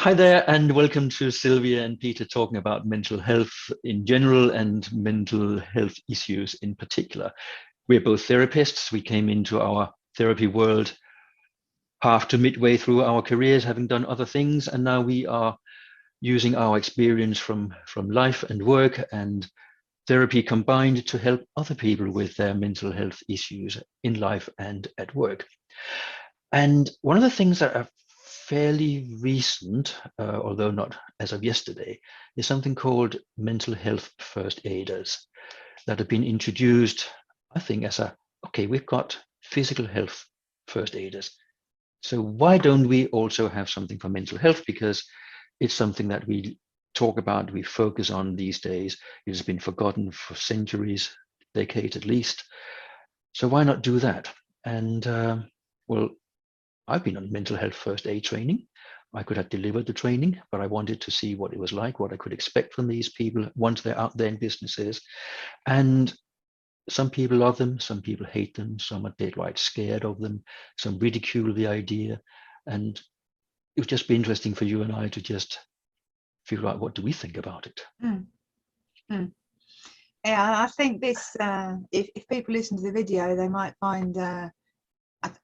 Hi there, and welcome to Sylvia and Peter talking about mental health in general and mental health issues in particular. We're both therapists. We came into our therapy world half to midway through our careers, having done other things, and now we are using our experience from life and work and therapy combined to help other people with their mental health issues in life and at work. And one of the things that are fairly recent, although not as of yesterday, is something called mental health first aiders that have been introduced, I think, as okay, we've got physical health first aiders. So why don't we also have something for mental health? Because it's something that we talk about, we focus on these days. It has been forgotten for centuries, decades at least. So why not do that? And well, I've been on mental health first aid training. I could have delivered the training, but I wanted to see what it was like, what I could expect from these people once they're out there in businesses. And some people love them, some people hate them, some are dead scared of them, some ridicule the idea. And it would just be interesting for you and I to just figure out, what do we think about it? Mm. Mm. Yeah, I think this, if people listen to the video, they might find,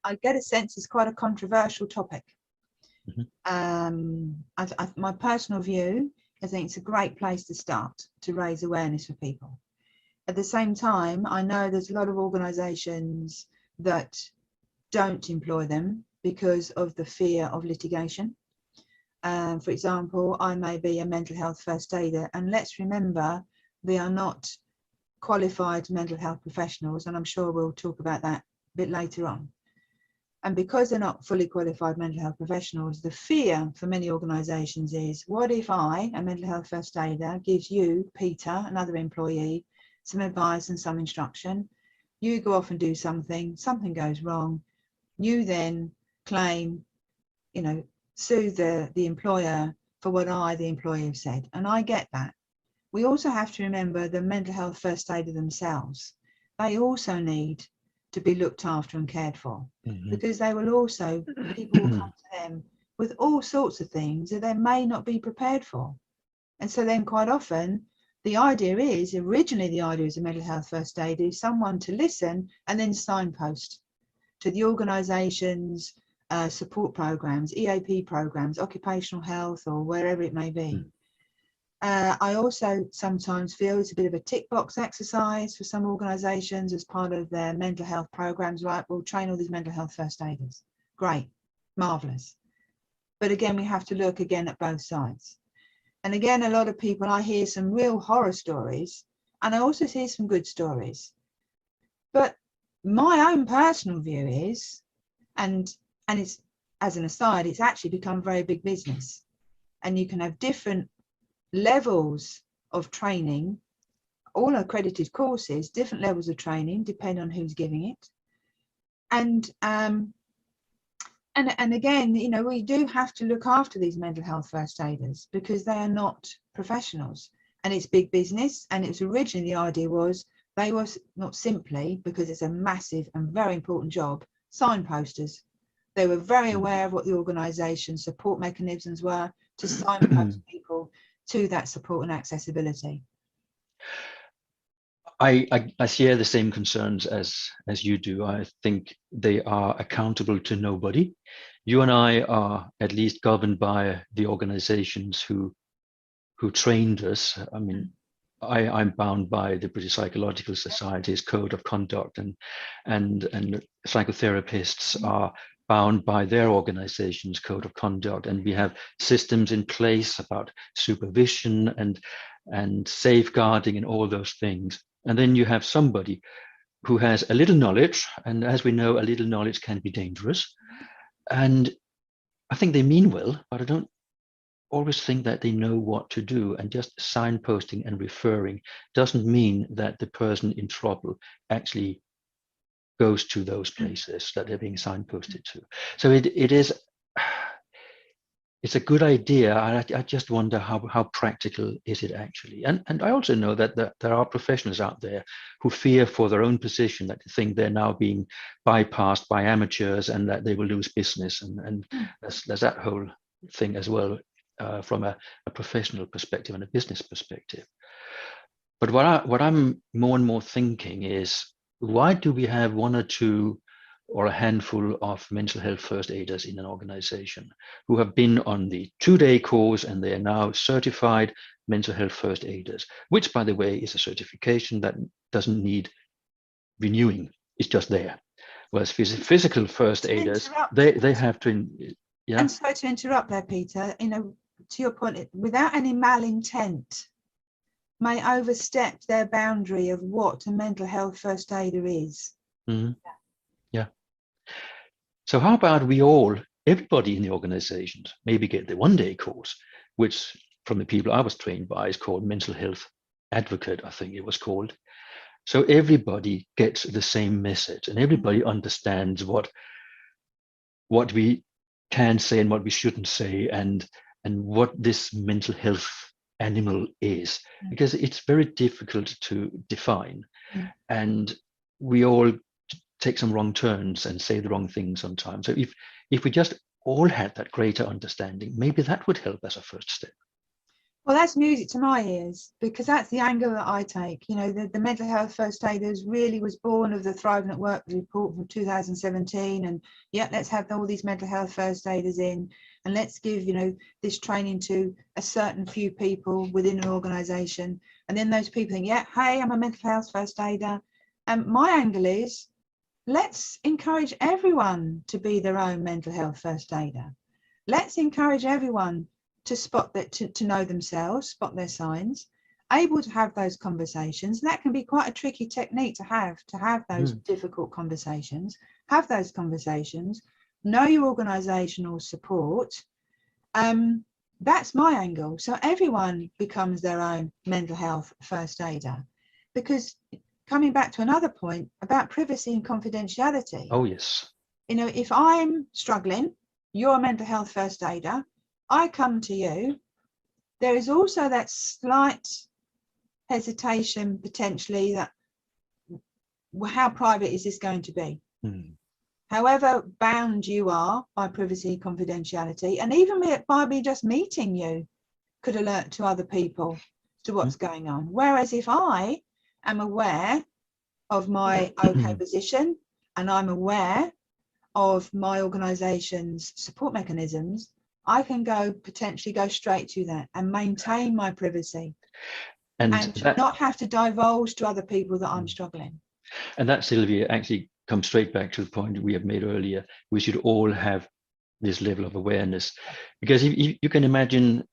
I get a sense it's quite a controversial topic. Mm-hmm. My personal view, I think it's a great place to start to raise awareness for people. At the same time, I know there's a lot of organisations that don't employ them because of the fear of litigation. For example, I may be a mental health first aider, and let's remember, they are not qualified mental health professionals, and I'm sure we'll talk about that a bit later on. And because they're not fully qualified mental health professionals, the fear for many organisations is, what if I, a mental health first aider, gives you, Peter, another employee, some advice and some instruction, you go off and do something goes wrong, you then claim, sue the employer for what I, the employer, have said. And I get that. We also have to remember the mental health first aider themselves. They also need to be looked after and cared for, because they will also, people will come to them with all sorts of things that they may not be prepared for. And so then quite often, the idea is, originally the idea as a mental health first aider is someone to listen and then signpost to the organisation's support programs, EAP programs, occupational health, or wherever it may be. I also sometimes feel it's a bit of a tick box exercise for some organisations as part of their mental health programs. Right, we'll train all these mental health first aiders. Great, marvellous. But again, we have to look again at both sides. And again, a lot of people, I hear some real horror stories, and I also hear some good stories. But my own personal view is, and it's, as an aside, it's actually become very big business. And you can have different levels of training, all accredited courses, different levels of training, depending on who's giving it. And again, we do have to look after these mental health first aiders, because they are not professionals, and it's big business. And it was originally, the idea was, they was not simply, because it's a massive and very important job, signposters. They were very aware of what the organisation's support mechanisms were to signpost people to that support and accessibility. I share the same concerns as you do. I think they are accountable to nobody. You and I are at least governed by the organizations who trained us. I mean, I'm bound by the British Psychological Society's code of conduct, and psychotherapists are bound by their organization's code of conduct, and we have systems in place about supervision and safeguarding and all those things. And then you have somebody who has a little knowledge, and as we know, a little knowledge can be dangerous. And I think they mean well, but I don't always think that they know what to do. And just signposting and referring doesn't mean that the person in trouble actually goes to those places that they're being signposted to. So it's a good idea. I just wonder how practical is it actually. And I also know that there are professionals out there who fear for their own position, that they think they're now being bypassed by amateurs and that they will lose business. And there's that whole thing as well. from a professional perspective and a business perspective. But what I'm more and more thinking is, why do we have one or two or a handful of mental health first aiders in an organization who have been on the 2-day course and they are now certified mental health first aiders, which, by the way, is a certification that doesn't need renewing. It's just there. Whereas physical first aiders, they have to, yeah. And sorry to interrupt there, Peter, to your point, without any malintent, may overstep their boundary of what a mental health first aider is. Mm-hmm. Yeah. So how about everybody in the organizations, maybe get the 1-day course, which from the people I was trained by is called mental health advocate, I think it was called. So everybody gets the same message and everybody understands what we can say and what we shouldn't say, and what this mental health animal is, because it's very difficult to define. And we all take some wrong turns and say the wrong things sometimes. So if we just all had that greater understanding, maybe that would help as a first step. Well, that's music to my ears, because that's the angle that I take. The mental health first aiders really was born of the Thriving at Work report from 2017. And let's have all these mental health first aiders in, and let's give, this training to a certain few people within an organization. And then those people think, hey, I'm a mental health first aider. And my angle is, let's encourage everyone to be their own mental health first aider. Let's encourage everyone to spot that, to know themselves, spot their signs, able to have those conversations. And that can be quite a tricky technique to have those difficult conversations, know your organizational support. That's my angle. So everyone becomes their own mental health first aider, because coming back to another point about privacy and confidentiality. Oh, yes. If I'm struggling, you're a mental health first aider, I come to you, there is also that slight hesitation potentially that, how private is this going to be? However bound you are by privacy and confidentiality, and even by me just meeting you could alert to other people to what's going on. Whereas if I am aware of my okay position and I'm aware of my organization's support mechanisms, I can potentially go straight to that and maintain my privacy and not have to divulge to other people that I'm struggling. And that, Sylvia, actually comes straight back to the point we have made earlier. We should all have this level of awareness, because you can imagine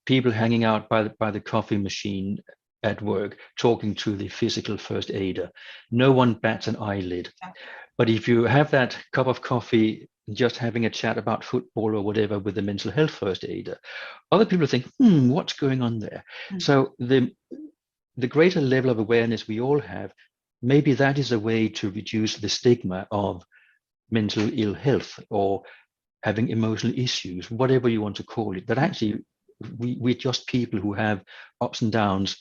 people hanging out by the coffee machine at work, talking to the physical first aider. No one bats an eyelid. But if you have that cup of coffee, just having a chat about football or whatever with the mental health first aider, other people think, what's going on there? So the greater level of awareness we all have, maybe that is a way to reduce the stigma of mental ill health or having emotional issues, whatever you want to call it, that actually we're just people who have ups and downs.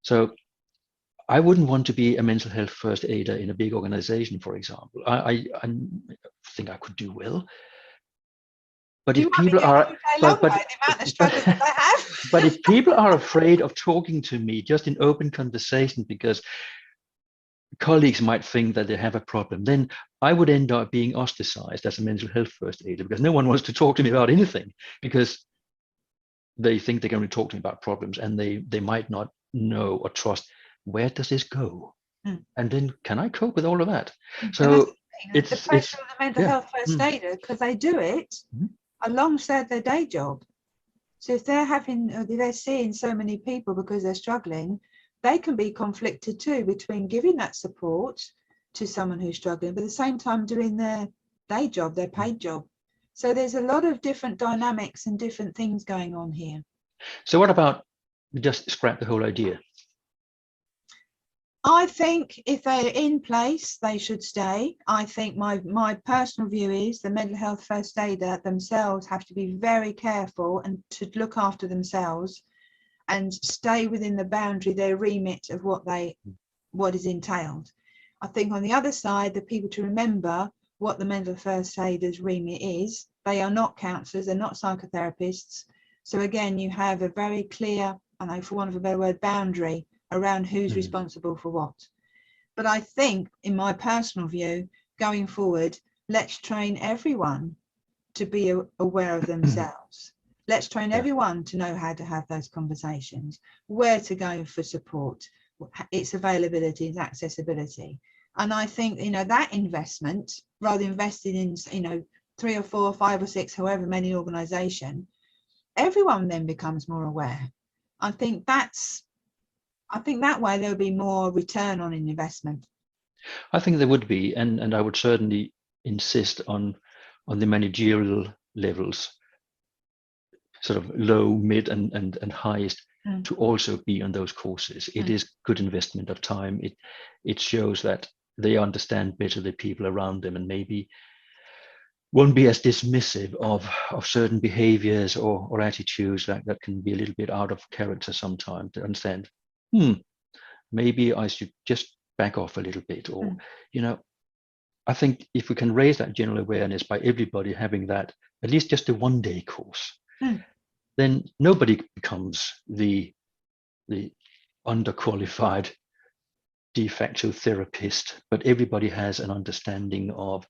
So I wouldn't want to be a mental health first aider in a big organization, for example. I think I could do well. But if people are, but if people are afraid of talking to me just in open conversation because colleagues might think that they have a problem, then I would end up being ostracized as a mental health first aider, because no one wants to talk to me about anything, because they think they can only talk to me about problems, and they might not know or trust, where does this go? And then can I cope with all of that? So it's the pressure of the mental health first aider, because they do it alongside their day job. So if they're seeing so many people because they're struggling, they can be conflicted too between giving that support to someone who's struggling, but at the same time doing their day job, their paid job. So there's a lot of different dynamics and different things going on here. So what about just scrap the whole idea? I think if they're in place, they should stay. I think my personal view is the mental health first aider themselves have to be very careful and to look after themselves and stay within the boundary, their remit of what is entailed. I think on the other side, the people to remember what the mental first aider's remit is. They are not counsellors, they're not psychotherapists. So again, you have a very clear, and I, for want of a better word, boundary around who's responsible for what. But I think, in my personal view, going forward, let's train everyone to be aware of themselves. Let's train everyone to know how to have those conversations, where to go for support, its availability, its accessibility. And I think, you know, that investment, rather invested in, you know, 3 or 4 or 5 or 6, however many organisation, everyone then becomes more aware. I think that way there'll be more return on an investment. I think there would be, and I would certainly insist on the managerial levels, sort of low, mid, and highest, to also be on those courses. It is good investment of time. It shows that they understand better the people around them, and maybe won't be as dismissive of certain behaviors or attitudes that can be a little bit out of character sometimes, to understand, maybe I should just back off a little bit, or, you know, I think if we can raise that general awareness by everybody having that, at least just a one-day course, then nobody becomes the underqualified de facto therapist, but everybody has an understanding of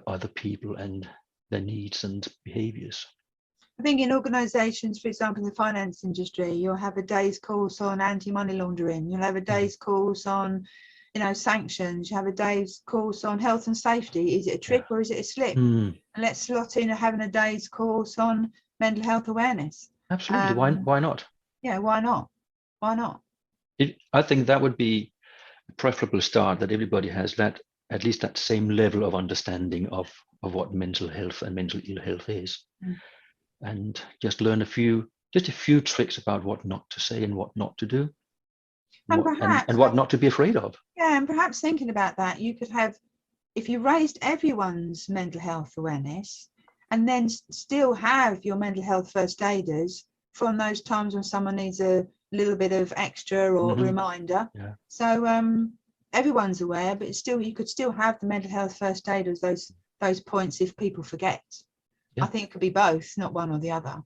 other people and their needs and behaviors. I think in organisations, for example, in the finance industry, you'll have a day's course on anti-money laundering. You'll have a day's course on, you know, sanctions. You have a day's course on health and safety. Is it a trip or is it a slip? And let's slot in having a day's course on mental health awareness. Absolutely. Why not? Yeah, why not? Why not? I think that would be a preferable start, that everybody has that, at least that same level of understanding of what mental health and mental ill health is. And just learn a few tricks about what not to say and what not to do, and what not to be afraid of. Yeah, and perhaps thinking about that, you could have, if you raised everyone's mental health awareness, and then still have your mental health first aiders from those times when someone needs a little bit of extra or reminder. So everyone's aware, but still, you could still have the mental health first aiders, those points if people forget. I think it could be both, not one or the other.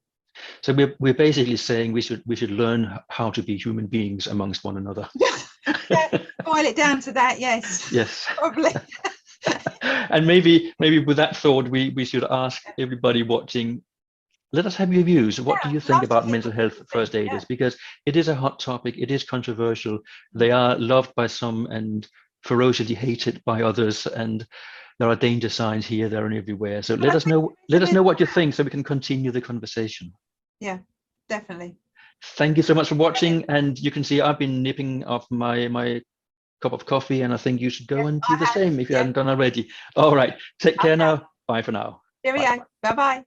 So we're basically saying we should learn how to be human beings amongst one another. Boil it down to that, yes. Yes. Probably. And maybe with that thought, we should ask everybody watching, let us have your views. What do you think about mental health first aiders? Because it is a hot topic. It is controversial. They are loved by some and ferociously hated by others. And there are danger signs here, there, and everywhere. So let us know what you think, so we can continue the conversation. Yeah, definitely. Thank you so much for watching. And you can see I've been nipping off my cup of coffee, and I think you should go and do the same if you haven't done already. All right, take care now. Bye for now. Here we go. Bye-bye.